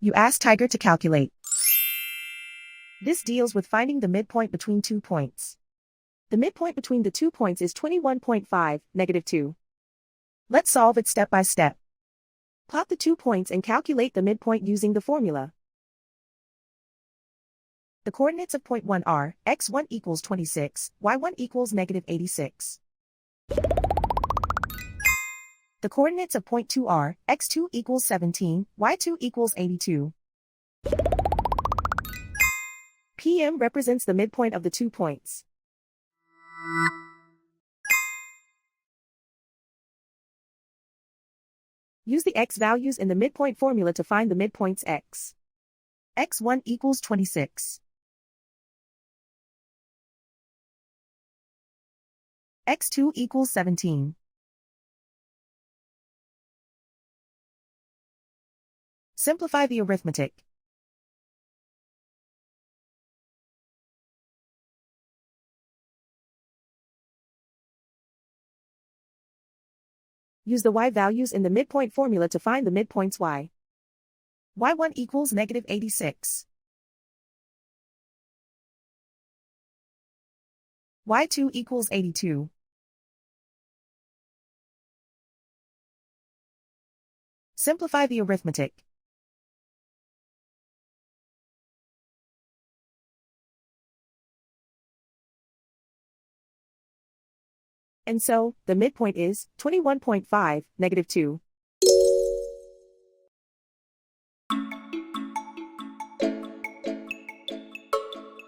You ask Tiger to calculate. This deals with finding the midpoint between 2 points. The midpoint between the 2 points is 21.5, -2. Let's solve it step by step. Plot the 2 points and calculate the midpoint using the formula. The coordinates of point 1 are, x1 equals 26, y1 equals -86. The coordinates of point 2 are, x2 equals 17, y2 equals 82. PM represents the midpoint of the 2 points. Use the x values in the midpoint formula to find the midpoints x. x1 equals 26. x2 equals 17. Simplify the arithmetic. Use the y values in the midpoint formula to find the midpoints y. y1 equals -86. y2 equals 82. Simplify the arithmetic. And so, the midpoint is 21.5, -2.